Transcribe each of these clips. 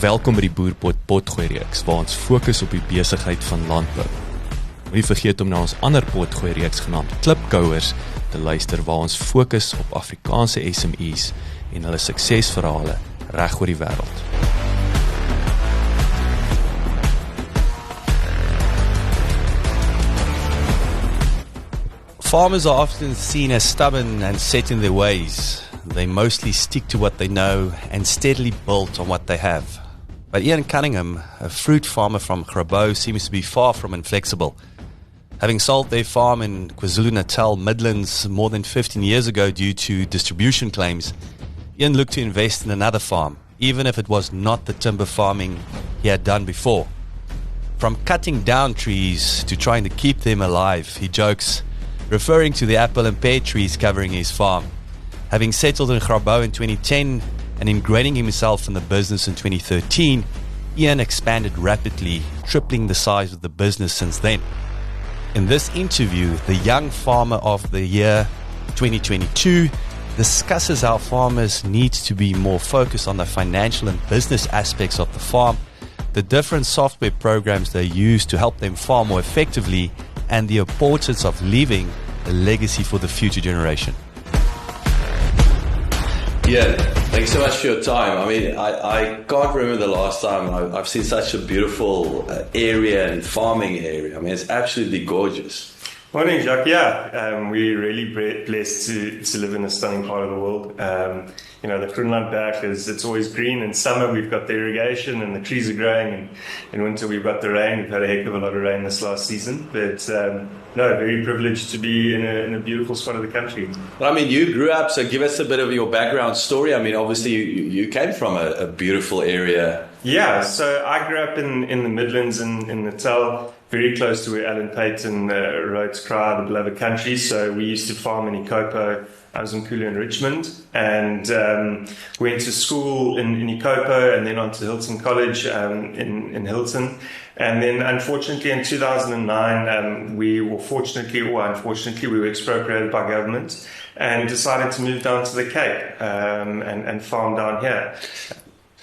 Welkom by die Boerpot potgooi reeks, waar ons fokus op die besigheid van landbou. Moenie vergeet om na ons ander potgooi reeks genaamd Klipkouers te luister, waar ons fokus op Afrikaanse SME's en hulle suksesverhale reg oor die wêreld. Farmers are often seen as stubborn and set in their ways. They mostly stick to what they know and steadily build on what they have. But Ian Cunningham, a fruit farmer from Grabouw, seems to be far from inflexible. Having sold their farm in KwaZulu-Natal, Midlands, more than 15 years ago due to distribution claims, Ian looked to invest in another farm, even if it was not the timber farming he had done before. From cutting down trees to trying to keep them alive, he jokes, referring to the apple and pear trees covering his farm. Having settled in Grabouw in 2010 and ingraining himself in the business in 2013, Ian expanded rapidly, tripling the size of the business since then. In this interview, the Young Farmer of the Year 2022 discusses how farmers need to be more focused on the financial and business aspects of the farm, the different software programs they use to help them farm more effectively, and the importance of leaving a legacy for the future generation. Yeah, thanks so much for your time. I mean, I can't remember the last time I've seen such a beautiful area and farming area. I mean, it's absolutely gorgeous. Morning, Jacques. Yeah, we're really blessed to live in a stunning part of the world. You know, the Groenlandberg it's always green. In summer, we've got the irrigation and the trees are growing. And in winter, we've got the rain. We've had a heck of a lot of rain this last season. But no, very privileged to be in a beautiful spot of the country. Well, I mean, you grew up, so give us a bit of your background story. I mean, obviously, you came from a beautiful area. Yeah, so I grew up in the Midlands in Natal, very close to where Alan Payton wrote Cry, the Beloved Country. So we used to farm in Ikopo. I was in Kulu in Richmond, and went to school in Ikopo and then on to Hilton College in Hilton. And then, unfortunately, in 2009, we were unfortunately, we were expropriated by government and decided to move down to the Cape and farm down here.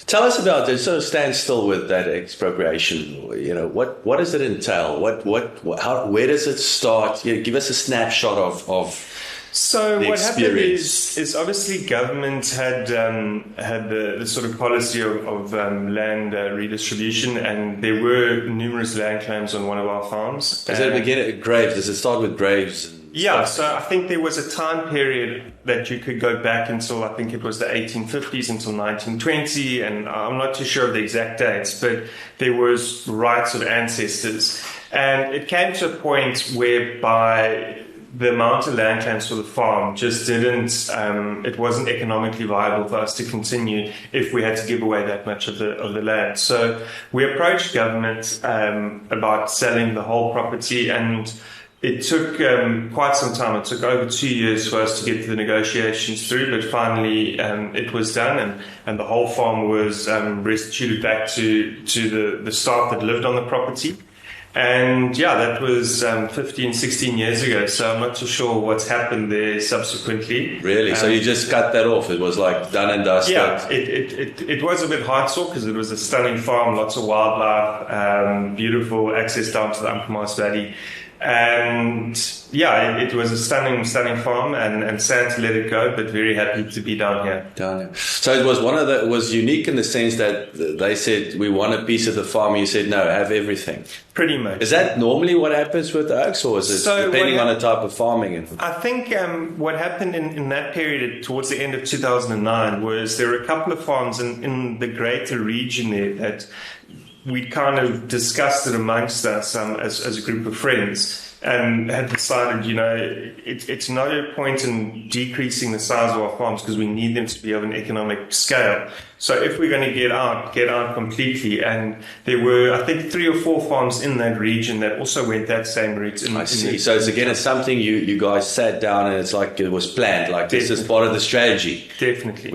Tell us about it. So stand still with that expropriation. You know, what does it entail? Where does it start? You know, give us a snapshot of So the what experience. happened is obviously government had the sort of policy of land redistribution, and there were numerous land claims on one of our farms. Does it begin at Graves? Does it start with Graves? Yeah, so I think there was a time period that you could go back until, I think it was the 1850s until 1920, and I'm not too sure of the exact dates, but there was rights of ancestors. And it came to a point whereby the amount of land claims for the farm just it wasn't economically viable for us to continue if we had to give away that much of the land. So we approached government about selling the whole property, and it took quite some time. It took over 2 years for us to get the negotiations through, but finally it was done, and the whole farm was restituted back to the staff that lived on the property. And yeah, that was 15, 16 years ago, so I'm not too sure what's happened there subsequently. Really? So you just cut that off? It was like done and dusted? Yeah, it was a bit heartsore because it was a stunning farm, lots of wildlife, beautiful access down to the Aangedryf Valley. And yeah, it was a stunning farm, and sad to let it go, but very happy to be down here. So it was it was unique in the sense that they said, we want a piece of the farm, and you said, no, have everything. Pretty much. Is that normally what happens with oaks, or is it depending on the type of farming? I think what happened in that period towards the end of 2009 was there were a couple of farms in the greater region there that we kind of discussed it amongst us as a group of friends, and had decided, you know, it's no point in decreasing the size of our farms because we need them to be of an economic scale. So if we're going to get out completely. And there were, I think, 3 or 4 farms in that region that also went that same route. I see. So it's something you guys sat down and it's like it was planned. Like this is part of the strategy. Definitely.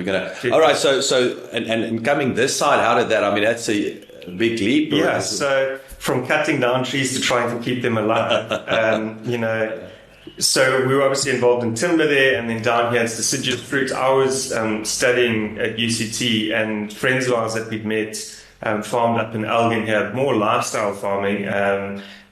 All right. So and coming this side, how did that? I mean, that's a big leap. Yeah. So from cutting down trees to trying to keep them alive, you know. So we were obviously involved in timber there, and then down here it's deciduous fruit. I was studying at UCT, and friends of ours that we'd met farmed up in Elgin here, more lifestyle farming,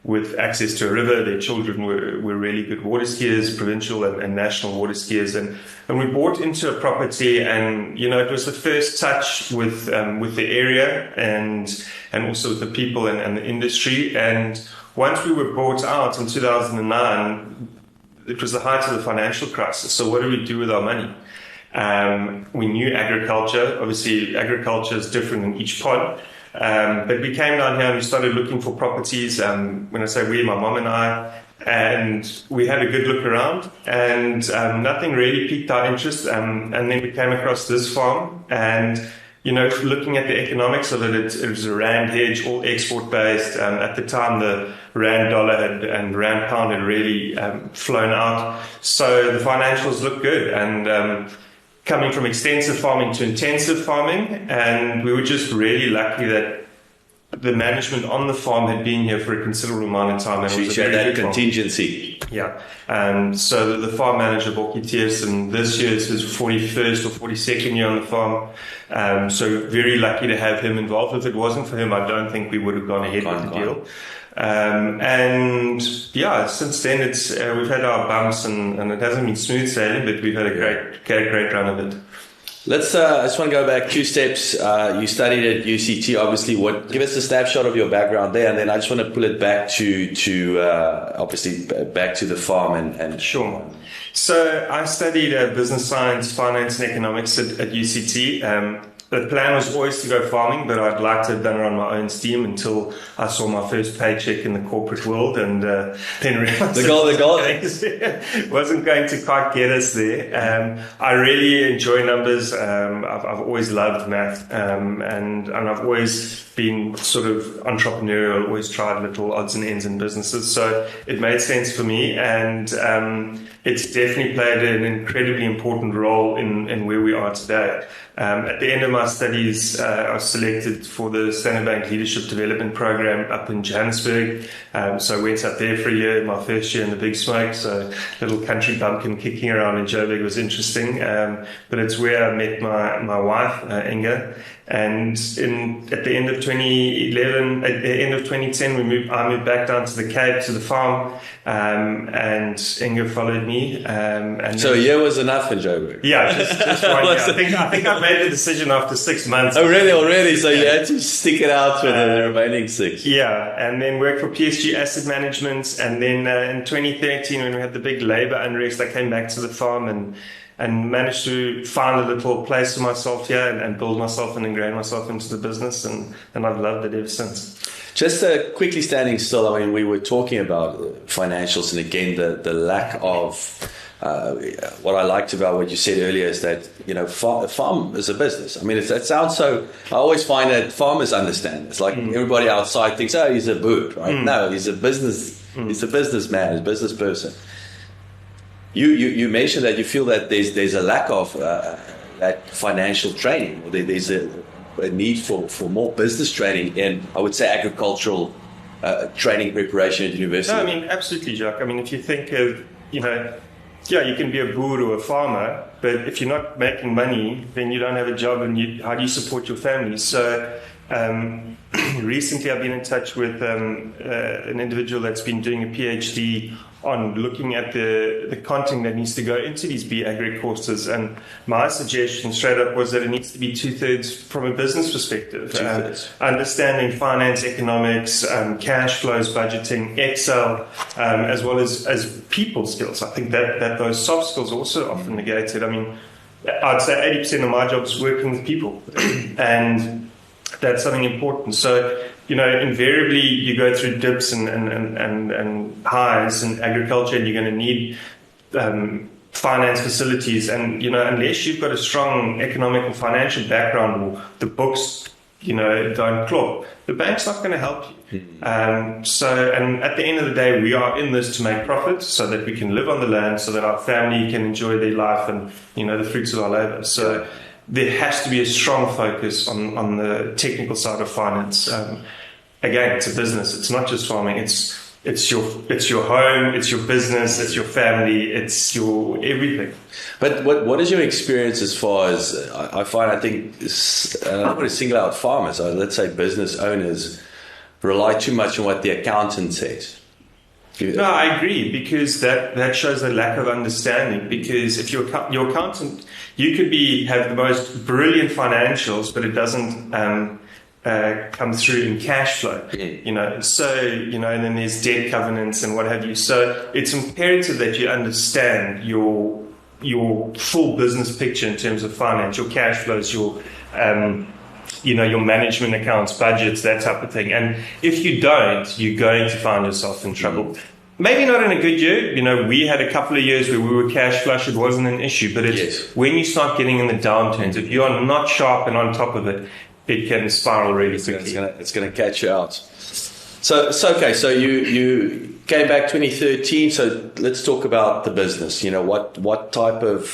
with access to a river. Their children were really good water skiers, provincial and national water skiers. And we bought into a property, and, it was the first touch with the area and also with the people and the industry. And once we were bought out in 2009, it was the height of the financial crisis. So what do we do with our money? We knew agriculture. Obviously, agriculture is different in each pod. But we came down here and we started looking for properties. When I say we, my mom and I, and we had a good look around, and nothing really piqued our interest. And then we came across this farm, and looking at the economics of it, it was a rand hedge, all export based. At the time, the rand dollar and rand pound had really flown out, so the financials looked good. And coming from extensive farming to intensive farming, and we were just really lucky that the management on the farm had been here for a considerable amount of time. So you had that contingency. Yeah. So the farm manager, Boki Tiersen, this year is his 41st or 42nd year on the farm. So very lucky to have him involved. If it wasn't for him, I don't think we would have gone ahead with the deal. And yeah, since then we've had our bumps, and it hasn't been smooth sailing, but we've had a great run of it. I just want to go back 2 steps. You studied at UCT, obviously. Give us a snapshot of your background there, and then I just want to pull it back to obviously back to the farm and Sure. So I studied business science, finance, and economics at UCT. The plan was always to go farming, but I'd like to have done it on my own steam until I saw my first paycheck in the corporate world, and then realized the goal wasn't going to quite get us there. I really enjoy numbers. I've always loved math, and I've always been sort of entrepreneurial, always tried little odds and ends in businesses. So it made sense for me, and it's definitely played an incredibly important role in where we are today. At the end of my studies, I was selected for the Standard Bank Leadership Development Program up in Johannesburg. So I went up there for a year, my first year in the big smoke. So little country bumpkin kicking around in Joburg was interesting. But it's where I met my wife, Inga. And at the end of 2011, at the end of 2010, I moved back down to the Cape, to the farm, and Inga followed me. And so a year was enough in Joburg? Yeah, just 1 year. I think I made the decision after 6 months. Oh, really? Already? So you had to stick it out for the remaining 6? Yeah, and then worked for PSG Asset Management. And then in 2013, when we had the big labour unrest, I came back to the farm and managed to find a little place for myself here and build myself and ingrain myself into the business, and I've loved it ever since. Just quickly standing still, I mean, we were talking about financials, and again, the lack of what I liked about what you said earlier is that, farm is a business. I mean, it sounds so, I always find that farmers understand. It's like everybody outside thinks, oh, he's a boer, right? No, he's a businessman, he's a business person. You mentioned that you feel that there's a lack of that financial training, or there's a need for more business training in, I would say, agricultural training preparation at university. No, I mean, absolutely, Jacques. I mean, if you think of, you can be a boer or a farmer, but if you're not making money, then you don't have a job, and how do you support your family? So recently I've been in touch with an individual that's been doing a PhD on looking at the content that needs to go into these B-Agri courses. And my suggestion straight up was that it needs to be 2/3 from a business perspective. Understanding finance, economics, cash flows, budgeting, Excel, as well as people skills. I think that those soft skills are also often negated. I mean, I'd say 80% of my job is working with people. And that's something important. So, invariably you go through dips and highs in agriculture, and you're going to need finance facilities. And, unless you've got a strong economic and financial background, or the books, don't clop, the bank's not going to help you. And at the end of the day, we are in this to make profit so that we can live on the land, so that our family can enjoy their life and, the fruits of our labor. So there has to be a strong focus on the technical side of finance. Again, it's a business. It's not just farming. It's it's your home, it's your business, it's your family, it's your everything. But what is your experience as far as, I find, I think, I'm not going to single out farmers, let's say business owners rely too much on what the accountant says. No, I agree, because that shows a lack of understanding. Because if your accountant, you could have the most brilliant financials, but it doesn't come through in cash flow. And then there's debt covenants and what have you. So it's imperative that you understand your full business picture in terms of finance, your cash flows, your management accounts, budgets, that type of thing. And if you don't, you're going to find yourself in trouble. Maybe not in a good year. We had a couple of years where we were cash flush. It wasn't an issue. But it's when you start getting in the downturns, if you are not sharp and on top of it, it can spiral really quickly. It's going to catch you out. So okay. So you came back 2013. So let's talk about the business. What type of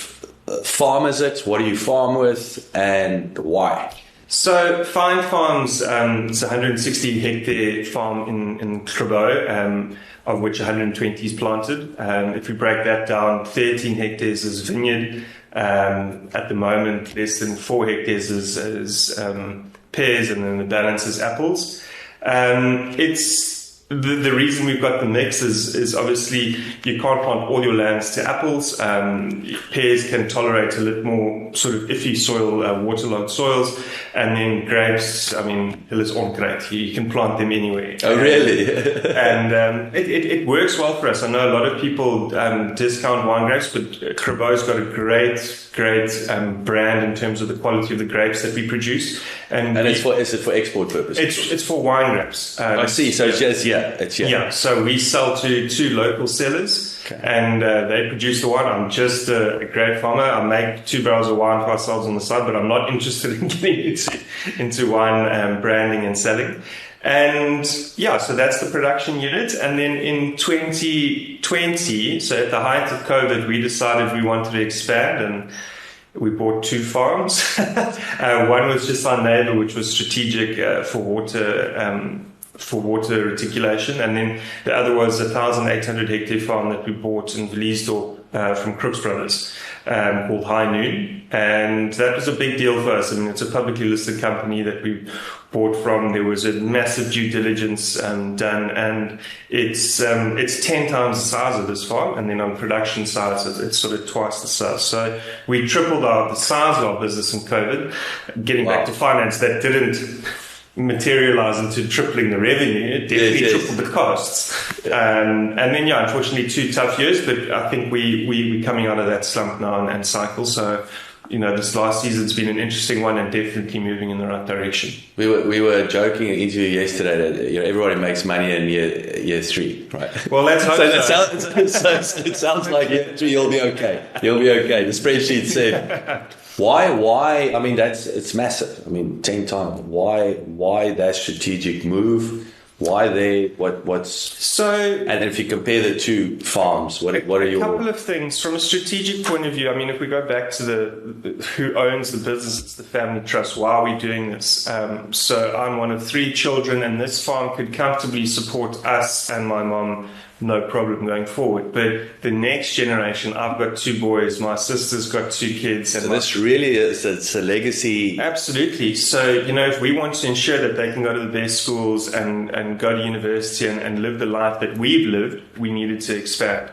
farm is it? What do you farm with, and why? So Fine Farms, it's a 160 hectare farm in Grabouw, of which 120 is planted. If we break that down, 13 hectares is vineyard. At the moment, less than 4 hectares is pears, and then the balance is apples. It's the reason we've got the mix is obviously you can't plant all your lands to apples. Pears can tolerate a little more sort of iffy soil, waterlogged soils, and then grapes. I mean, hulle is onkruid. You can plant them anywhere. Oh, really? And it works well for us. I know a lot of people discount wine grapes, but Grabouw's got a great brand in terms of the quality of the grapes that we produce. And is it for export purposes? It's for wine grapes. I see. So Yeah, so we sell to 2 local sellers, and they produce the wine. I'm just a grape farmer. I make 2 barrels of wine for ourselves on the side, but I'm not interested in getting into wine branding and selling. And so that's the production unit. And then in 2020, so at the height of COVID, we decided we wanted to expand, and we bought 2 farms. One was just our neighbor, which was strategic for water reticulation, and then the other was a 1,800 hectare farm that we bought in Vliesdorp from Crooks Brothers, called High Noon, and that was a big deal for us. I mean, it's a publicly listed company that we bought from. There was a massive due diligence done, and it's 10 times the size of this farm, and then on production size it's sort of twice the size. So we tripled the size of our business in COVID. Getting back to finance, that didn't materialize into tripling the revenue. It definitely tripled the costs. And then, unfortunately 2 tough years, but I think we're coming out of that slump now and cycle. So, this last season's been an interesting one and definitely moving in the right direction. We were joking in an interview yesterday that everybody makes money in year 3, right? Well, let's hope so. It sounds like year 3 you'll be okay. You'll be okay. The spreadsheet said. Why? I mean, it's massive. I mean, 10 times. Why that strategic move? Why they? What's so? And if you compare the 2 farms, what are your? A couple of things from a strategic point of view. I mean, if we go back to the who owns the business, it's the family trust. Why are we doing this? So I'm one of 3 children, and this farm could comfortably support us and my mom. No problem going forward. But the next generation, I've got 2 boys, my sister's got 2 kids. And so this really is, it's a legacy. Absolutely. So, if we want to ensure that they can go to the best schools and go to university and live the life that we've lived, we needed to expand.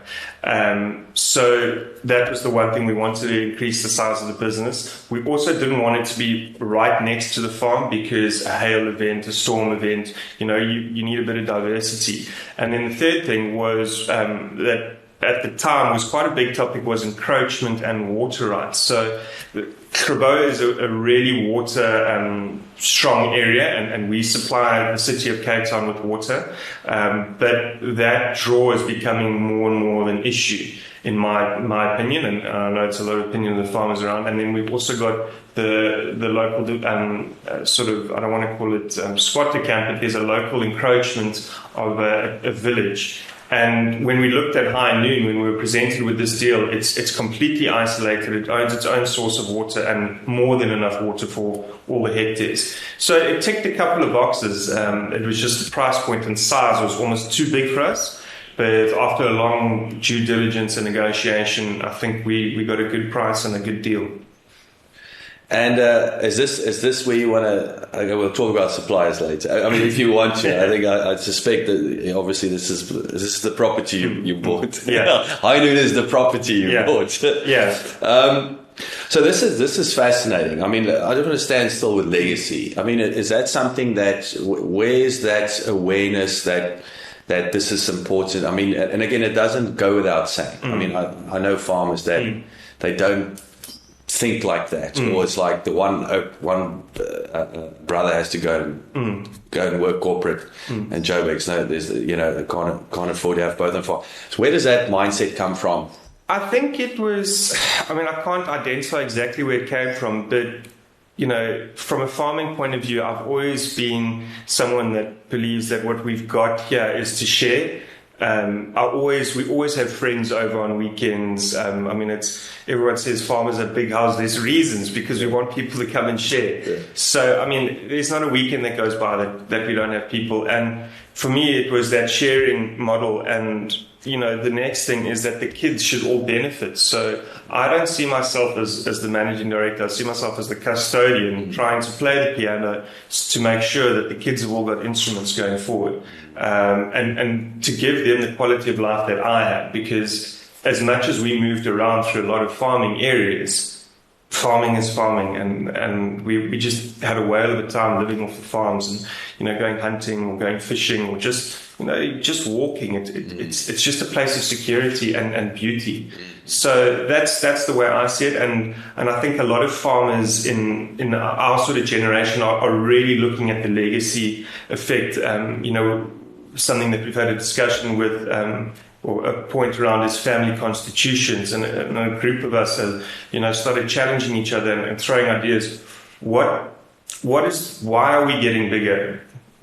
So that was the one thing we wanted to increase the size of the business. We also didn't want it to be right next to the farm because a hail event, a storm event, you need a bit of diversity. And then the third thing was that at the time was quite a big topic was encroachment and water rights. So Grabouw is a really water strong area, and we supply the city of Cape Town with water. But that draw is becoming more and more of an issue, in my opinion, and I know it's a lot of opinion of the farmers around. And then we've also got the local sort of, I don't want to call it squatter camp, but there's a local encroachment of a village. And when we looked at High Noon, when we were presented with this deal, it's completely isolated. It owns its own source of water and more than enough water for all the hectares. So it ticked a couple of boxes. It was just the price point and size was almost too big for us. But after a long due diligence and negotiation, I think we got a good price and a good deal. And is this where you want to? We'll talk about suppliers later. I mean, if you want to, I think I suspect that obviously this is the property you bought. Yeah, High Noon is the property you bought. Yeah. So this is fascinating. I mean, I don't want to stand still with legacy. I mean, is that something where's that awareness that this is important? I mean, and again, it doesn't go without saying. I mean, I know farmers that they don't think like that, or it's like the one brother has to go and work corporate, and Joburg's there's they can't afford to have both of them. So where does that mindset come from? I think it was. I mean, I can't identify exactly where it came from, but from a farming point of view, I've always been someone that believes that what we've got here is to share. We always have friends over on weekends. I mean, everyone says farmers are big houses. There's reasons, because we want people to come and share. Yeah. So, I mean, there's not a weekend that goes by that we don't have people. And for me, it was that sharing model. And, the next thing is that the kids should all benefit. So I don't see myself as the managing director. I see myself as the custodian, trying to play the piano to make sure that the kids have all got instruments going forward. And to give them the quality of life that I had, because as much as we moved around through a lot of farming areas, farming is farming, and we just had a whale of a time living off the farms and going hunting or going fishing or just walking. It's just a place of security and beauty. So that's the way I see it, and I think a lot of farmers in our sort of generation are really looking at the legacy effect. Something that we've had a discussion with, or a point around is family constitutions, and a group of us have, started challenging each other and throwing ideas. Why are we getting bigger?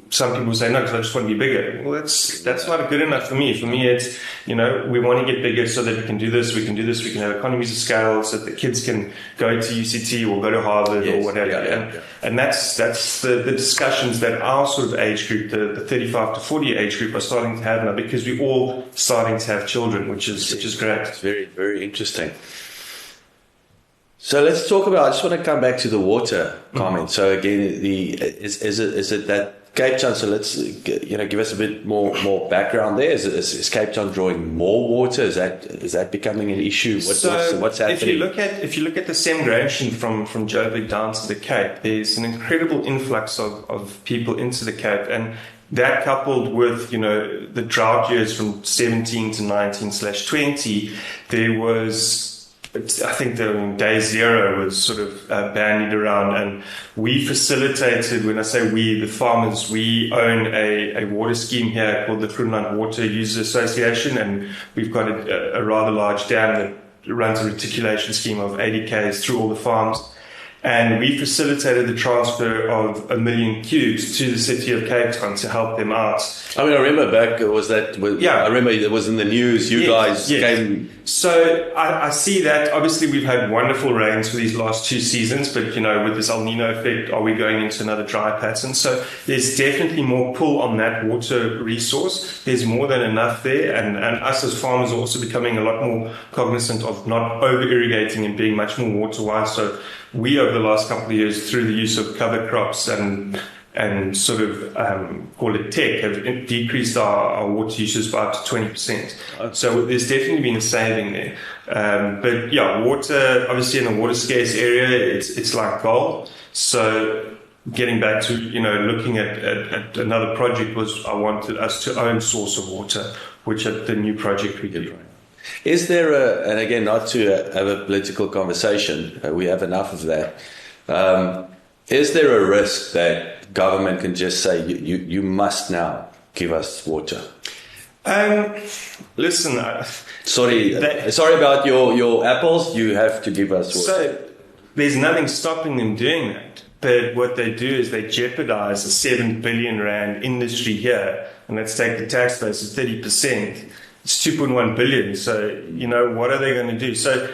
Some people say, no, because I just want to be bigger. Well, that's not good enough for me. For me, it's, we want to get bigger so that we can do this, we can have economies of scale so that the kids can go to UCT or go to Harvard or whatever. And that's the discussions that our sort of age group, the 35 to 40 age group, are starting to have now, because we're all starting to have children, which is great. It's very, very interesting. So let's talk about, I just want to come back to the water comment. So again, is it that Cape Town, so let's give us a bit more background there. Is Cape Town drawing more water? Is that becoming an issue? What's happening? If you look at the semigration from Joburg down to the Cape, there's an incredible influx of people into the Cape, and that coupled with the drought years from 17 to 19/20, there was, I think day zero was sort of bandied around, and we facilitated, when I say we, the farmers, we own a water scheme here called the Groenland Water Users Association, and we've got a rather large dam that runs a reticulation scheme of 80 k's through all the farms. And we facilitated the transfer of 1 million cubes to the city of Cape Town to help them out. I mean, I remember back, I remember it was in the news, you guys came. So I see that. Obviously, we've had wonderful rains for these last 2 seasons, but, with this El Nino effect, are we going into another dry pattern? So there's definitely more pull on that water resource. There's more than enough there. And us as farmers are also becoming a lot more cognizant of not over-irrigating and being much more water-wise. So we, over the last couple of years, through the use of cover crops and sort of call it tech, have decreased our water usage by up to 20%. So there's definitely been a saving there. But water, obviously in a water scarce area, it's like gold. So getting back to looking at another project was, I wanted us to own source of water, which at the new project we did. Is there and again, not to have a political conversation, we have enough of that. Is there a risk that government can just say, you must now give us water? Listen, sorry about your apples. You have to give us water. So there's nothing stopping them doing that. But what they do is they jeopardize a 7 billion rand industry here, and let's take the tax base of 30%. It's 2.1 billion. So, what are they going to do? So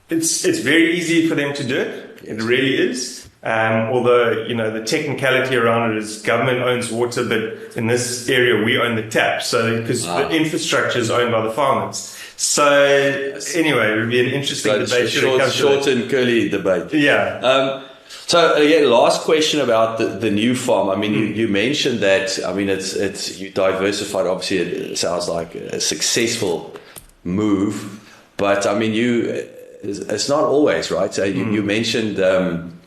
it's very easy for them to do it. It really is. Although, the technicality around it is government owns water, but in this area we own the tap. So, because the infrastructure is owned by the farmers. So, anyway, it would be an interesting debate. Short and curly debate. Yeah. So again, last question about the new farm. I mean, you mentioned that. I mean, it's you diversified. Obviously, it sounds like a successful move, but I mean, it's not always right. So you mentioned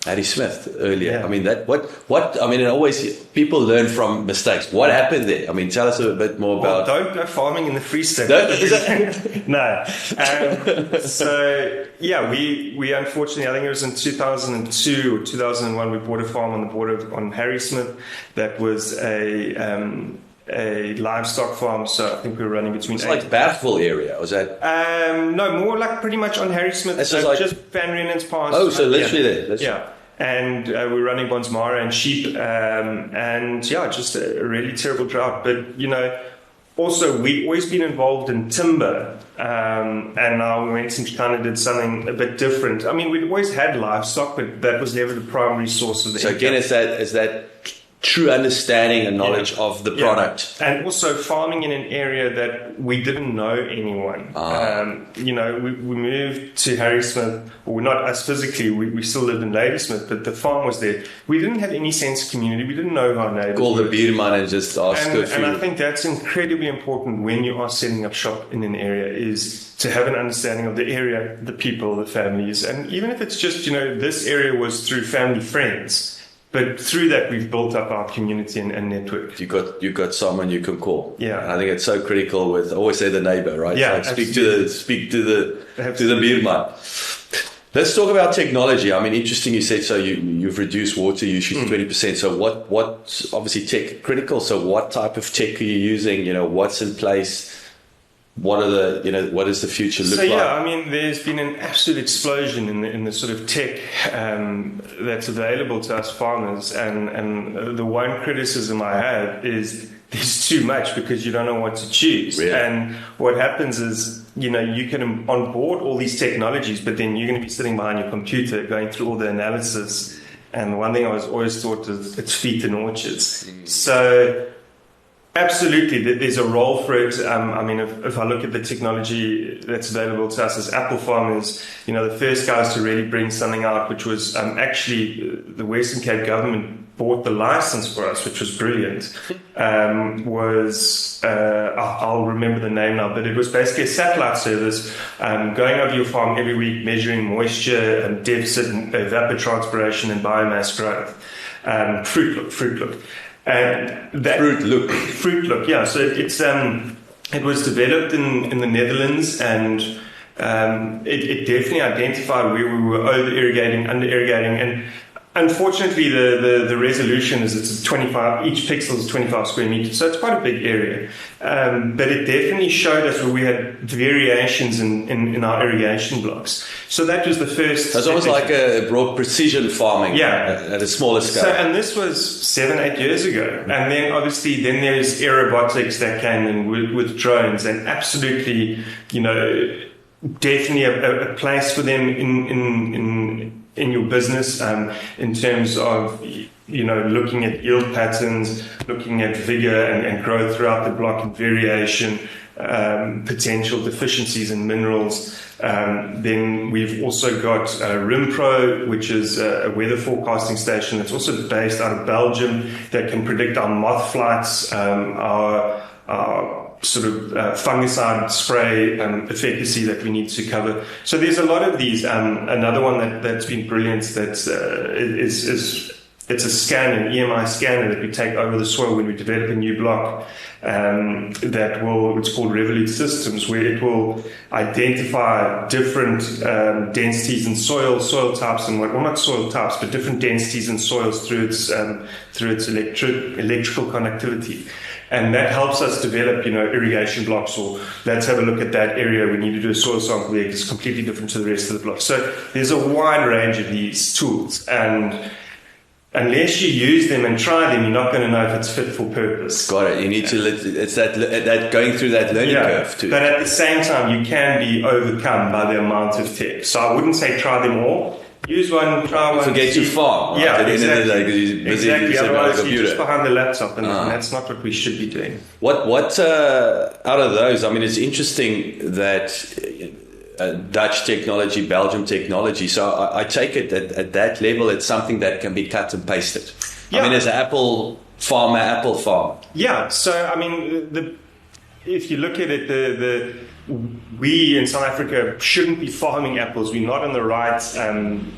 Harry Smith earlier. Yeah. I mean, and always people learn from mistakes. What happened there? I mean, tell us a bit more about. Don't go farming in the Free State. No. So yeah, we unfortunately, I think it was in 2002 or 2001, we bought a farm on the border on Harry Smith. That was a livestock farm, so I think we were running between. It's like Bathville area, was that? No, more like pretty much on Harry Smith. So like, just Van Rienen's Pass. Oh, so literally there. Yeah. And we're running Bonsmara and sheep, and just a really terrible drought. But also we've always been involved in timber, and now we went and kind of did something a bit different. I mean, we'd always had livestock, but that was never the primary source of the income. Again, is that true understanding and knowledge of the product, and also farming in an area that we didn't know anyone. We moved to Harry Smith, or not us physically, we still lived in Ladysmith, but the farm was there. We didn't have any sense of community. We didn't know who our neighbors call the beerman and just ask good food. And I think that's incredibly important when you are setting up shop in an area, is to have an understanding of the area, the people, the families, and even if it's just this area was through family friends. But through that, we've built up our community and network. You got someone you can call. Yeah, and I think it's so critical. With I always say the neighbor, right? Yeah, like speak to the beerman. Let's talk about technology. I mean, interesting. You said so. You've reduced water usage 20%. So what obviously tech critical. So what type of tech are you using? What's in place? What are the what does the future look like? I mean, there's been an absolute explosion in the sort of tech that's available to us farmers, and the one criticism I have is there's too much because you don't know what to choose. Really? And what happens is you can onboard all these technologies, but then you're going to be sitting behind your computer going through all the analysis. And one thing I was always taught is it's feet in orchards. So. Absolutely, there's a role for it. I mean, if I look at the technology that's available to us as apple farmers, the first guys to really bring something out, which was actually the Western Cape government bought the license for us, which was brilliant, I'll remember the name now, but it was basically a satellite service going over your farm every week, measuring moisture and deficit and evapotranspiration and biomass growth. Fruit look. And that Fruit Look, yeah. So it was developed in the Netherlands, and it definitely identified where we were over irrigating, under irrigating, and unfortunately the resolution is it's 25. Each pixel is 25 square meters, so it's quite a big area. But it definitely showed us where we had variations in our irrigation blocks. So that was the first. It's almost like a broad precision farming, at a smaller scale. So, and this was 7-8 years ago, and then obviously there's aerobotics that came in with drones, and absolutely, definitely a place for them in your business, in terms of looking at yield patterns, looking at vigor and growth throughout the block and variation, potential deficiencies in minerals. Then we've also got RimPro, which is a weather forecasting station that's also based out of Belgium that can predict our moth flights, our sort of fungicide spray efficacy that we need to cover. So there's a lot of these. Another one that's been brilliant that's it's a scan, an EMI scanner that we take over the soil when we develop a new block. It's called Revolute Systems, where it will identify different densities in soil types, and not soil types, but different densities in soils through its electrical conductivity. And that helps us develop, irrigation blocks, or let's have a look at that area. We need to do a soil sample there. It's completely different to the rest of the block. So there's a wide range of these tools. And unless you use them and try them, you're not going to know if it's fit for purpose. Got it. You need to it's that going through that learning curve too. But at the same time, you can be overcome by the amount of tech. So I wouldn't say try them all. Use one, try one. Forget your farm. Right? Yeah, at the exactly. end of the day, because you're busy Exactly. Otherwise, you're just computer. behind the laptop, and that's not what we should be doing. What out of those? I mean, it's interesting that Dutch technology, Belgium technology. So I take it that at that level, it's something that can be cut and pasted. Yeah. I mean, as an apple farmer. Yeah. So I mean, if you look at it, we in South Africa shouldn't be farming apples. We're not on the right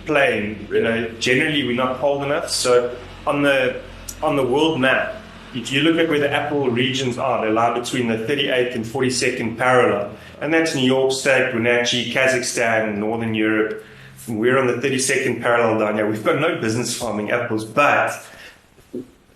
plane. You know, generally we're not cold enough. So on the world map, if you look at where the apple regions are, they lie between the 38th and 42nd parallel, and that's New York State, Wenatchee, Kazakhstan, Northern Europe. We're on the 32nd parallel down here. We've got no business farming apples, but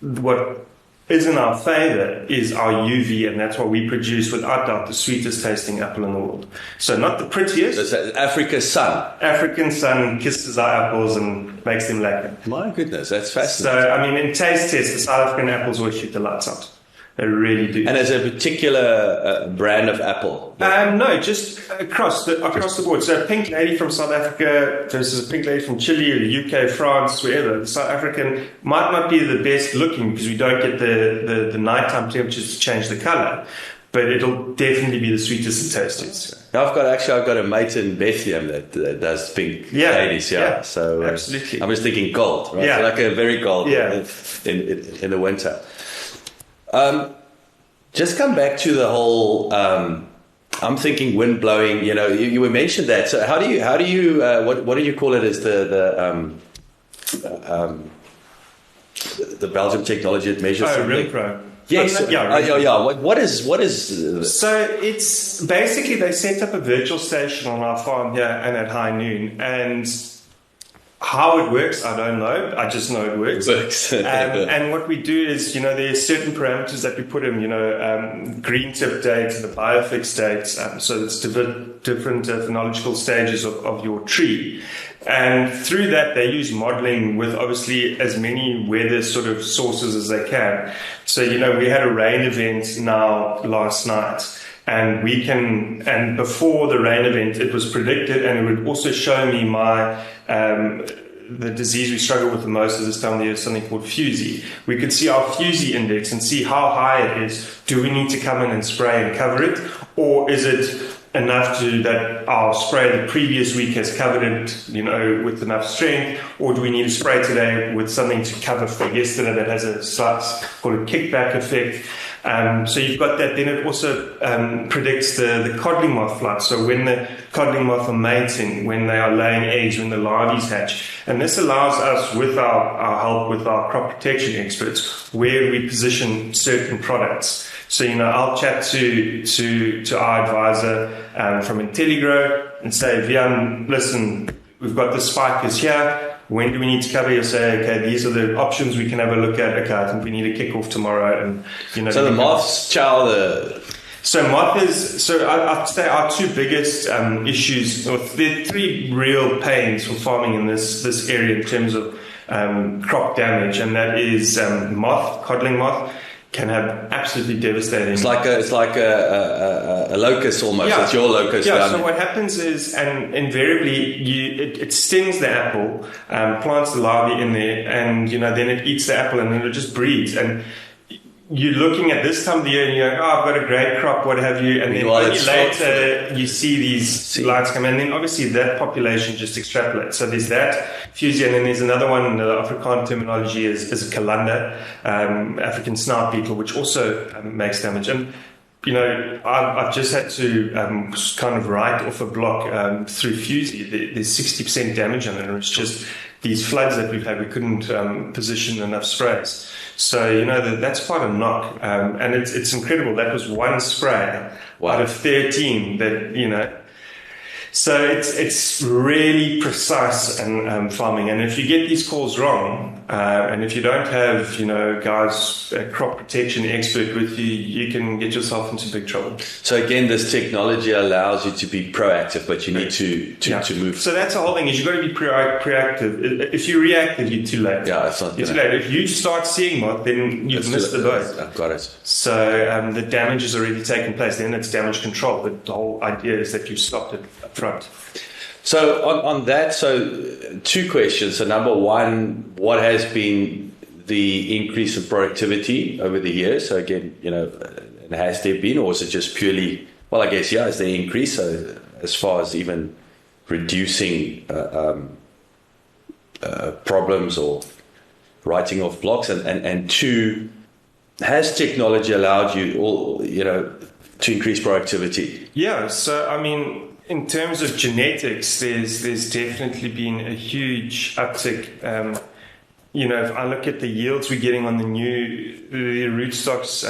what is in our favor is our UV, and that's what we produce without doubt the sweetest tasting apple in the world. So not the prettiest. So it's Africa's sun. African sun kisses our apples and makes them lacquer. My goodness, that's fascinating. So I mean, in taste tests, the South African apples always shoot the lights out. They really do. And as a particular brand of apple? No, just across the board. So a pink lady from South Africa versus a pink lady from Chile or the UK, France, wherever. The South African might not be the best looking because we don't get the nighttime temperatures to change the color, but it'll definitely be the sweetest and tastiest. I've got a mate in Bethlehem that does pink ladies. Yeah. So absolutely. I was thinking gold, right? Yeah. So like a very gold Yeah. in the winter. Just come back to the whole. I'm thinking wind blowing. You know, you mentioned that. So how do you what do you call it as the Belgium technology that measures something? Rim Pro. Yes. What is? So it's basically they set up a virtual station on our farm here and at high noon, and how it works, I don't know. I just know it works. And what we do is, you know, there's certain parameters that we put in, you know, green tip date, the biofix date. So it's different phenological stages of your tree. And through that, they use modeling with obviously as many weather sort of sources as they can. So, you know, we had a rain event now last night. And before the rain event, it was predicted, and it would also show me the disease we struggle with the most at this time of the year is something called fusy. We could see our fusy index and see how high it is. Do we need to come in and spray and cover it? Or is it enough that our spray the previous week has covered it, you know, with enough strength? Or do we need to spray today with something to cover for yesterday that has a slight, called a kickback effect? So you've got that. Then it also predicts the codling moth flight. So when the codling moth are mating, when they are laying eggs, when the larvae hatch. And this allows us, with our help with our crop protection experts, where we position certain products. So, you know, I'll chat to our advisor from IntelliGrow and say, Vian, listen, we've got the spikers here. When do we need to cover? You'll say, okay, these are the options we can have a look at. Okay, I think we need a kick-off tomorrow. And, you know, so the moths chow the... So I'd say our two biggest issues, or there are three real pains for farming in this area in terms of crop damage, and that is codling moth can have absolutely devastating. It's like a locust almost. Yeah. It's your locust. Yeah. So what happens is, and invariably, it stings the apple, plants the larvae in there, and you know then it eats the apple, and then it just breeds. And you're looking at this time of the year, and you're like, oh, I've got a great crop, what have you, and then later you see these lights come, and then obviously that population just extrapolates. So there's that fusy, and then there's another one. The Afrikaans terminology is a calanda, African snout beetle, which also makes damage. And you know, I've just had to kind of write off a block through fusy. There's 60% damage on it, and it's just these floods that we've had. We couldn't position enough sprays. So, you know, that's quite a knock. And it's incredible. That was one spray out of 13 that, you know. So it's really precise and farming. And if you get these calls wrong, and if you don't have, guys, a crop protection expert with you, you can get yourself into big trouble. So again, this technology allows you to be proactive, but you need to move. So that's the whole thing, is you've got to be proactive. If you're reactive, you're too late. Yeah, it's not. You're too late. If you start seeing moth, then you've missed the boat. I've got it. So the damage has already taken place. Then it's damage control. But the whole idea is that you've stopped it up front. So on that, so two questions. So number one, what has been the increase in productivity over the years? So again, and has there been, or is it just purely, well, I guess, is there increase? So as far as even reducing problems or writing off blocks, and two, has technology allowed you to increase productivity? Yeah, so I mean, in terms of genetics, there's definitely been a huge uptick. If I look at the yields we're getting on the rootstocks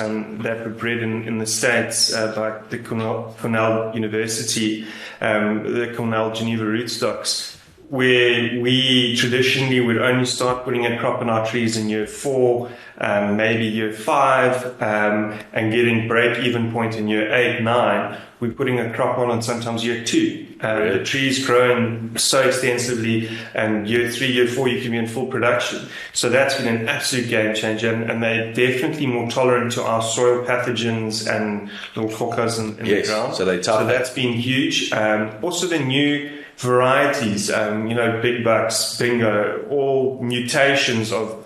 that were bred in the States by the Cornell University, the Cornell Geneva rootstocks, where we traditionally would only start putting a crop in our trees in year 4, maybe year 5, and getting break-even point in year 8, 9. We're putting a crop on sometimes year 2. The tree's growing so extensively, and year 3, year 4, you can be in full production. So that's been an absolute game changer, and they're definitely more tolerant to our soil pathogens and little focus in the ground. So that's been huge. Also the new varieties, big bucks, bingo, all mutations of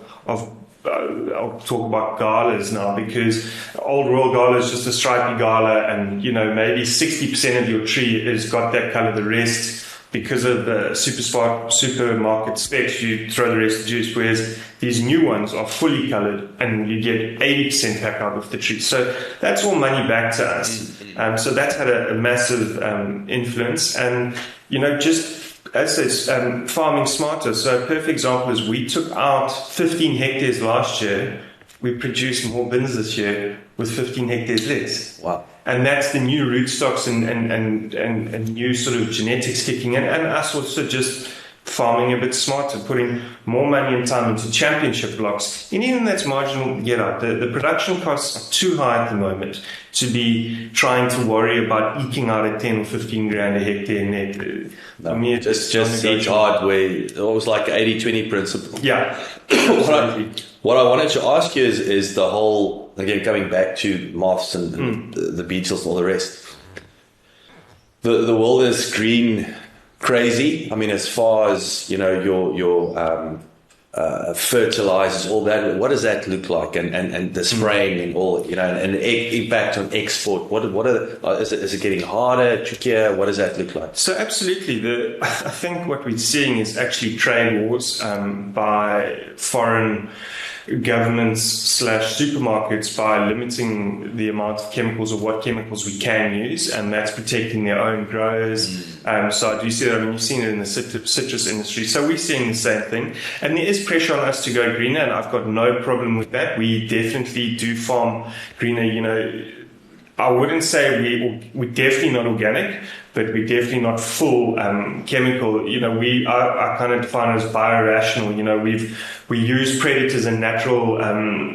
I'll talk about galas now, because old Royal Gala is just a stripy gala, and maybe 60% of your tree has got that color. The rest, because of the supermarket specs, you throw the rest of the juice, whereas these new ones are fully colored and you get 80% pack out of the tree. So that's all money back to us. So that's had a massive influence, and just as it's farming smarter. So a perfect example is we took out 15 hectares last year. We produced more bins this year with 15 hectares less. Wow. And that's the new rootstocks and new sort of genetics kicking in, and us also just farming a bit smarter, putting more money and time into championship blocks. Anything that's marginal, get out. The production costs are too high at the moment to be trying to worry about eking out at 10 or 15 grand a hectare net. No, I mean, just each hard way. It was like 80-20 principle. Yeah. What I wanted to ask you is the whole, again, coming back to moths and the beetles and all the rest. The world is green crazy. I mean, as far as your fertilizers, all that. What does that look like? And the spraying and all, and the impact on export. Is it getting harder, trickier? What does that look like? So absolutely, I think what we're seeing is actually trade wars by foreign governments / supermarkets by limiting the amount of chemicals or what chemicals we can use, and that's protecting their own growers. So I do see that. I mean, you've seen it in the citrus industry. So we're seeing the same thing, and there is pressure on us to go greener, and I've got no problem with that. We definitely do farm greener. I wouldn't say we're definitely not organic, but we're definitely not full chemical. I kind of define it as biorational. We use predators and natural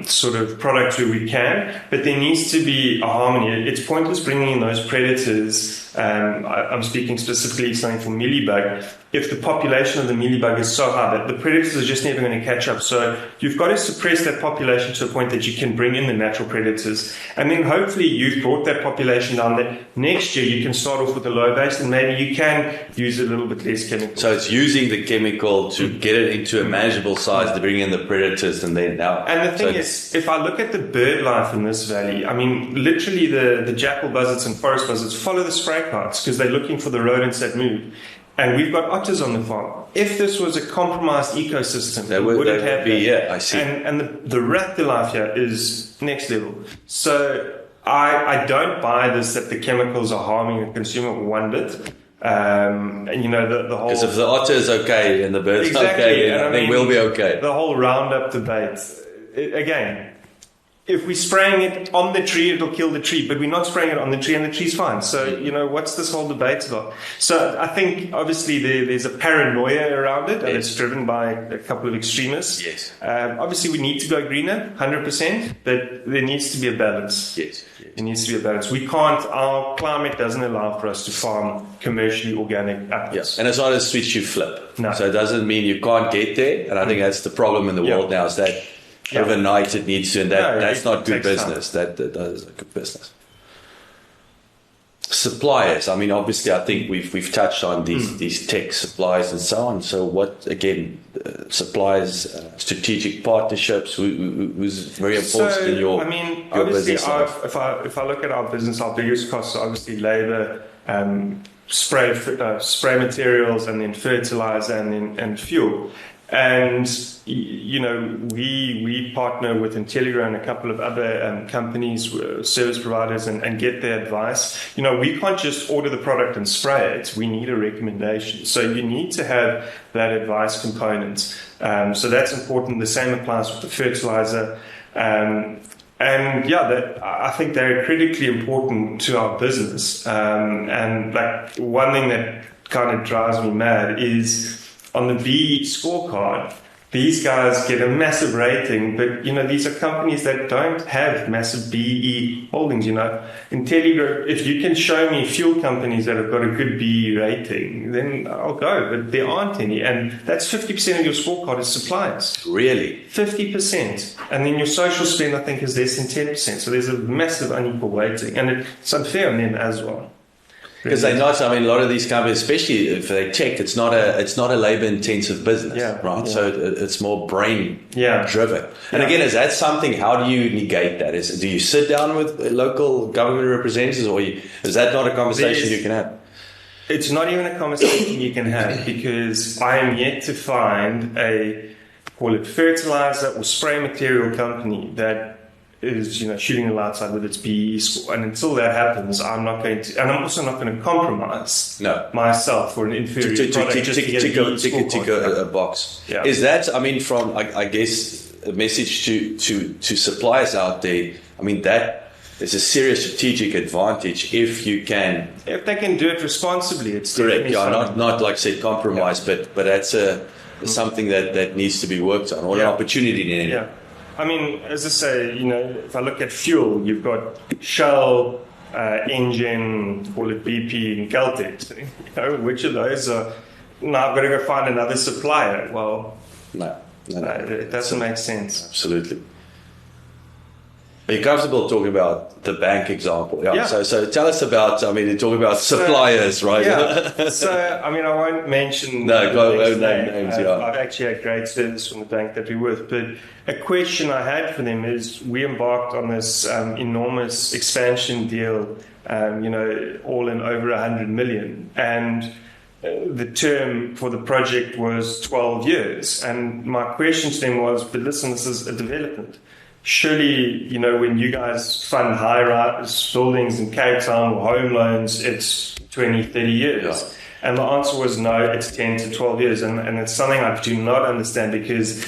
sort of products where we can, but there needs to be a harmony. It's pointless bringing in those predators. I'm speaking specifically something for mealybug. If the population of the mealybug is so high that the predators are just never going to catch up, so you've got to suppress that population to a point that you can bring in the natural predators, and then hopefully you've brought that population down. That next year you can start off with a low base, and maybe you can use a little bit less chemical. So it's using the chemical to get it into a manageable size, to bring in the predators, and then now. And the thing is, if I look at the bird life in this valley, I mean, literally the jackal buzzards and forest buzzards follow the spray carts because they're looking for the rodents that move. And we've got otters on the farm. If this was a compromised ecosystem, it wouldn't have be. Yeah, I see. And the raptor life here is next level. So I don't buy this that the chemicals are harming the consumer one bit. And the whole, because if the otter is okay and the bird's okay, then I think we'll be okay. The whole Roundup debate, again, if we're spraying it on the tree, it'll kill the tree, but we're not spraying it on the tree and the tree's fine. So, what's this whole debate about? So I think obviously there's a paranoia around it, and it's driven by a couple of extremists. Yes. Obviously we need to go greener, 100%, but there needs to be a balance. Yes. There needs to be a balance. Our climate doesn't allow for us to farm commercially organic apples. Yes. And it's not a switch you flip. No. So it doesn't mean you can't get there. And I think that's the problem in the world now, is that overnight it needs to, and that's not good business. That is a good business. Suppliers. I mean, obviously, I think we've touched on these tech suppliers and so on. So, what again? Suppliers, strategic partnerships. Who's very important in your? I mean, your obviously, business if I look at our business, our biggest costs are obviously labor, spray materials, and then fertilizer, and fuel. And we partner with Intelligra and a couple of other companies, service providers, and get their advice. We can't just order the product and spray it. We need a recommendation. So you need to have that advice component. So that's important. The same applies with the fertilizer. I think they're critically important to our business. And like one thing that kind of drives me mad is, on the BE scorecard, these guys get a massive rating, but these are companies that don't have massive BE holdings. Intelligra, if you can show me fuel companies that have got a good BE rating, then I'll go. But there aren't any, and that's 50% of your scorecard is suppliers. Really, 50%, and then your social spend, I think, is less than 10%. So there's a massive unequal weighting, and it's unfair on them as well. Because they know, a lot of these companies, especially if they tech, it's not a labor-intensive business, right? Yeah. So it's more brain-driven. And again, is that something? How do you negate that? Do you sit down with local government representatives, or is that not a conversation you can have? It's not even a conversation you can have, because I am yet to find call it fertilizer or spray material company that is shooting the lights out with its BE score, and until that happens, I'm not going to, and I'm also not going to compromise myself for an inferior product just to tick a box. Yeah. Is that, from I guess a message to suppliers out there? That is a serious strategic advantage if they can do it responsibly. It's correct. Not like say compromise, but that's something that needs to be worked on, or an opportunity in it. Yeah. As I say, if I look at fuel, you've got Shell, Engine, call it BP, and Caltex. Which of those are? Now I've got to go find another supplier. Well, no, it doesn't make sense. Absolutely. Are you comfortable talking about the bank example? Yeah. So tell us about. You're talking about suppliers, right? Yeah. So I won't mention. Names. I've actually had great service from the bank that we're with, but a question I had for them is, we embarked on this enormous expansion deal, all in over 100 million, and the term for the project was 12 years. And my question to them was, but listen, this is a development. Surely, when you guys fund high-rise buildings in Cape Town or home loans, it's 20, 30 years. Yeah. And the answer was no, it's 10 to 12 years. And it's something I do not understand, because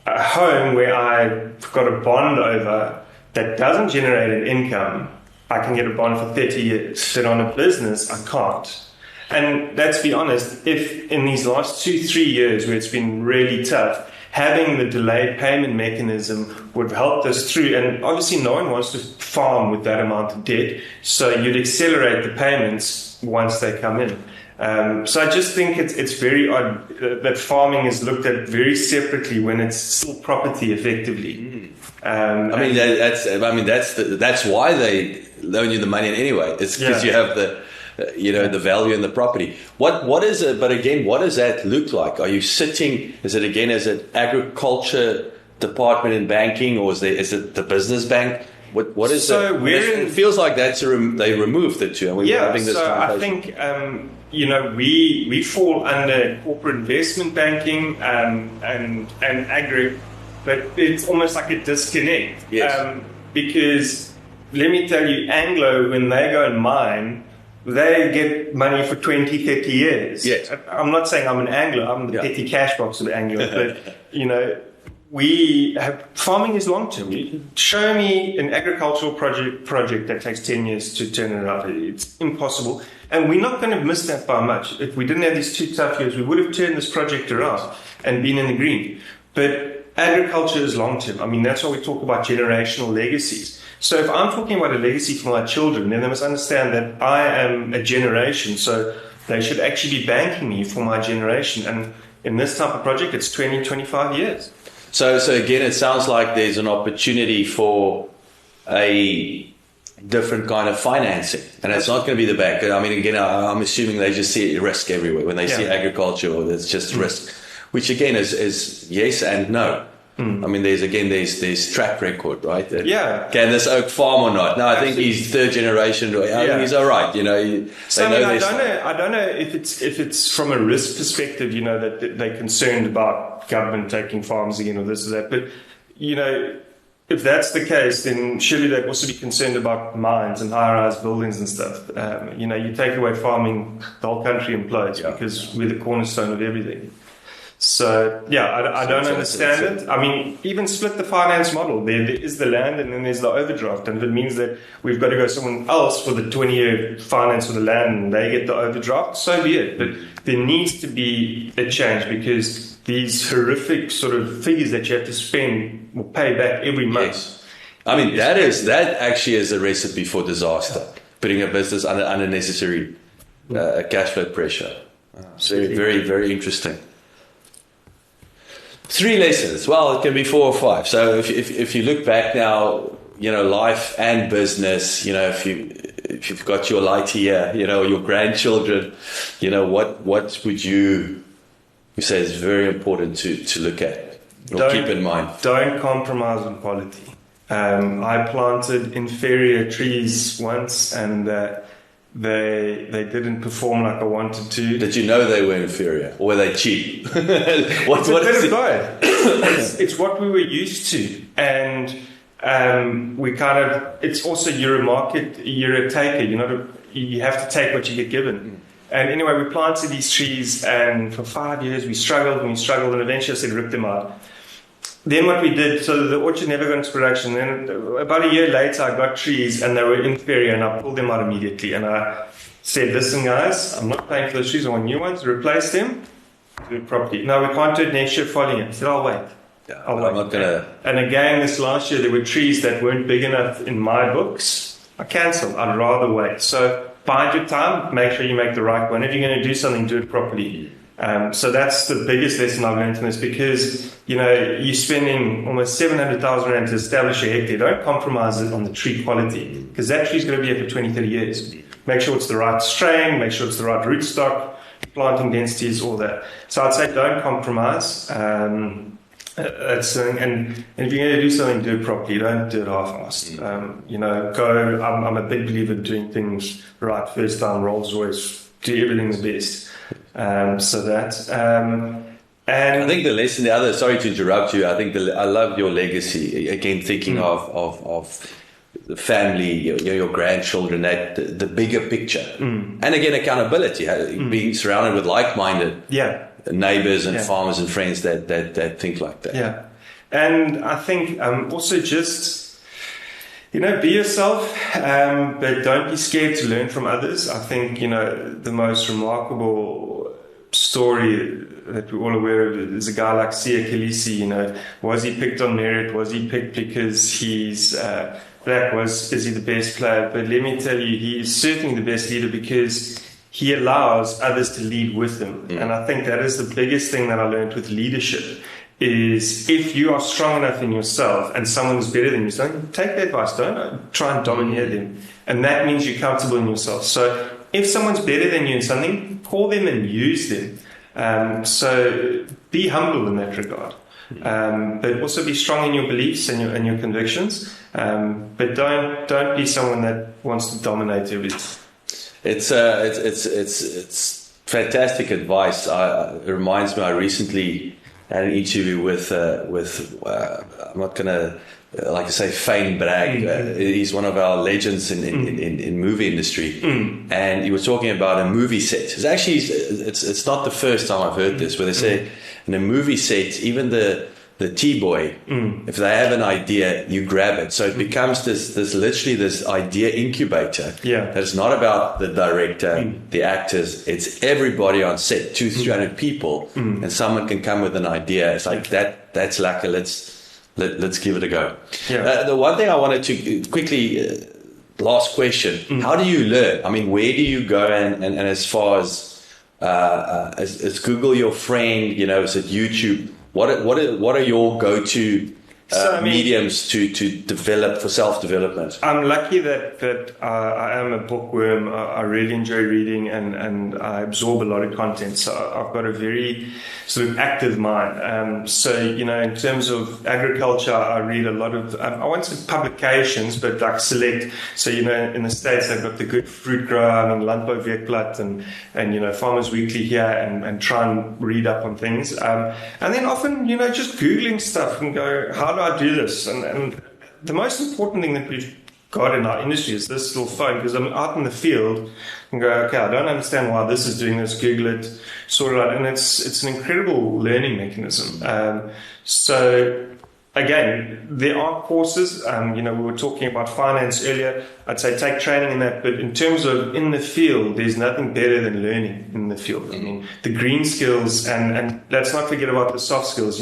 a home where I've got a bond over that doesn't generate an income, I can get a bond for 30 years. But on a business, I can't. And let's be honest, if in these last 2-3 years where it's been really tough, having the delayed payment mechanism would help us through. And obviously no one wants to farm with that amount of debt, so you'd accelerate the payments once they come in. So I just think it's very odd that farming is looked at very separately when it's still property effectively. That's why they loan you the money anyway. It's because you have the value in the property. What is it? But again, what does that look like? Are you sitting? Is it again as an agriculture department in banking, or is it the business bank? What is so it? It feels like that's they removed the two. And we're having this conversation. I think we fall under corporate investment banking and agri, but it's almost like a disconnect. Yes. Because let me tell you, Anglo, when they go and mine, they get money for 20, 30 years. Yes. I'm not saying I'm an angler. I'm the petty cash box of Anglo. But, farming is long term. Show me an agricultural project that takes 10 years to turn it around. It's impossible. And we're not going to miss that by much. If we didn't have these 2 tough years, we would have turned this project around and been in the green. But agriculture is long term. I mean, that's why we talk about generational legacies. So if I'm talking about a legacy for my children, then they must understand that I am a generation. So they should actually be banking me for my generation. And in this type of project, it's 20, 25 years. So again, it sounds like there's an opportunity for a different kind of financing, and it's not going to be the bank. I mean, again, I'm assuming they just see risk everywhere when they see agriculture, or it's just risk, which again is yes and no. I mean, there's track record, right? Can this oak farm or not? No, I think he's third generation. I think he's all right. You know, I don't know if it's from a risk perspective. You know, that they're concerned about government taking farms again or this or that. But you know, if that's the case, then surely they'd also be concerned about mines and high-rise buildings and stuff. You know, you take away farming, the whole country implodes because we're the cornerstone of everything. So, I don't understand it. I mean, even split the finance model. There is the land and then there's the overdraft. And if it means that we've got to go someone else for the 20-year finance for the land and they get the overdraft, so be it. But there needs to be a change because these horrific sort of figures that you have to spend will pay back every month. Yes. I mean, that actually is a recipe for disaster, putting a business under unnecessary cash flow pressure. Very, very, very interesting. 3 lessons. Well, it can be 4 or 5. So if you look back now, you know, life and business, you know, if you've got your light here, you know, your grandchildren, you know, what would you say is very important to look at or keep in mind? Don't compromise on quality. I planted inferior trees once and they didn't perform like I wanted to. Did you know they were inferior, or were they cheap? It's a bit of both. It's what we were used to, and we kind of. It's also you're a market, you're a taker. You have to take what you get given. And anyway, we planted these trees, and for 5 years we struggled, and eventually I said rip them out. Then what we did, so the orchard never got into production. Then about a year later, I got trees and they were inferior and I pulled them out immediately. And I said, listen guys, I'm not paying for those trees, I want new ones, replace them, do it properly. No, we can't do it next year following it. I said, I'll wait. I'm not going to... And again, this last year, there were trees that weren't big enough in my books. I cancelled. I'd rather wait. So bide your time, make sure you make the right one. If you're going to do something, do it properly. So that's the biggest lesson I've learned from this because, you know, you're spending almost 700,000 rand to establish a hectare. Don't compromise it on the tree quality because that tree's going to be here for 20, 30 years. Make sure it's the right strain, make sure it's the right rootstock, planting densities, all that. So I'd say don't compromise. That's something, and if you're going to do something, do it properly. Don't do it half-assed. You know, I'm a big believer in doing things right first time. Rolls Royce, do everything the best. And I think the lesson, sorry to interrupt you, I love your legacy. Again, thinking of the family, your grandchildren, the bigger picture. And again, accountability, being surrounded with like-minded neighbors and farmers and friends that think like that. Yeah. And I think also just, you know, be yourself, but don't be scared to learn from others. I think, you know, the most remarkable story that we're all aware of is a guy like Siya Kolisi. You know, was he picked on merit? Was he picked because he's black? Is he the best player? But let me tell you, he is certainly the best leader because he allows others to lead with him. And I think that is the biggest thing that I learned with leadership is if you are strong enough in yourself and someone's better than you, don't take their advice. Don't try and domineer them. And that means you're comfortable in yourself. So if someone's better than you in something, call them and use them. So be humble in that regard. But also be strong in your beliefs and your convictions. But don't be someone that wants to dominate everything. It's fantastic advice. It reminds me, I recently had an interview with I'm not going to like I say Fane Bragg. He's one of our legends in movie industry, and he was talking about a movie set. It's actually it's not the first time I've heard this, where they say in a movie set, even the the T-boy, if they have an idea, you grab it. So it becomes this literally this idea incubator. Yeah. That is not about the director, the actors. It's everybody on set, 200-300 people, and someone can come with an idea. It's like that's lekker. Let's give it a go. Yeah. The one thing I wanted to quickly, last question: how do you learn? I mean, where do you go? And as far as Google your friend? Is it YouTube? What are your go-to mediums to develop for self-development? I'm lucky that I am a bookworm. I really enjoy reading and I absorb a lot of content. So I've got a very sort of active mind. So, in terms of agriculture, I read a lot of, I won't say publications, but like select. So, in the States, they've got the Good Fruit Grower and Landbou and Farmers Weekly here and try and read up on things. And then often, just Googling stuff and go, how do I do this? And the most important thing that we've got in our industry is this little phone, because I'm out in the field and go, okay, I don't understand why this is doing this, Google it, sort it out, and it's an incredible learning mechanism. So again, there are courses, we were talking about finance earlier, I'd say take training in that, but in terms of in the field, there's nothing better than learning in the field. I mean, the green skills, and let's not forget about the soft skills,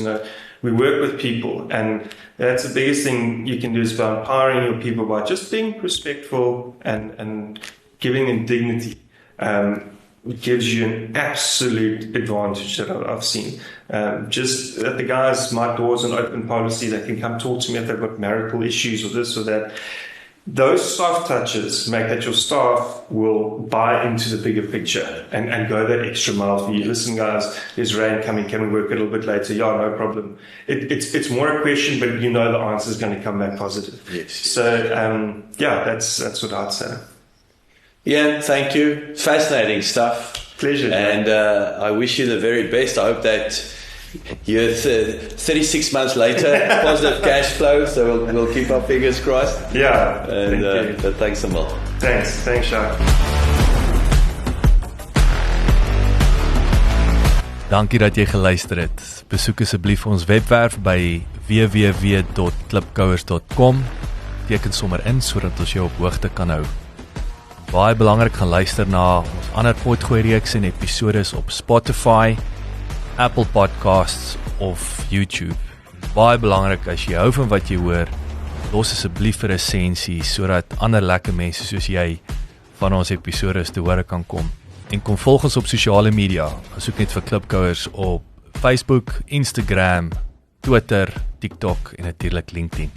we work with people, and that's the biggest thing you can do is by empowering your people by just being respectful and giving them dignity. It gives you an absolute advantage that I've seen. Just that the guys, my door's an open policy, they can come talk to me if they've got marital issues or this or that. Those soft touches make that your staff will buy into the bigger picture and go that extra mile for you. Listen, guys, there's rain coming. Can we work a little bit later? Yeah, no problem. It's more a question, but the answer is going to come back positive. Yes. So, that's what I'd say. Ian, thank you. Fascinating stuff. Pleasure. And I wish you the very best. I hope that you're 36 months later, positive cash flow, so we'll keep our fingers crossed. Yeah, and but thanks a lot. Thanks, Jacques. Dankie dat jy geluister het. Besoek asseblief ons webwerf by www.klipkouers.com. Teken sommer in sodat ons jou op hoogte kan hou. Baie belangrik, gaan luister na ons ander potgooi reeks en episodes op Spotify, Apple Podcasts of YouTube. Baie belangrik, as jy hou van wat jy hoor, los asseblief 'n resensie sodat ander lekker mense soos jy van ons episodes te hore kan kom. En kom volg ons op sosiale media. Soek net vir Klipkouers op Facebook, Instagram, Twitter, TikTok en natuurlik LinkedIn.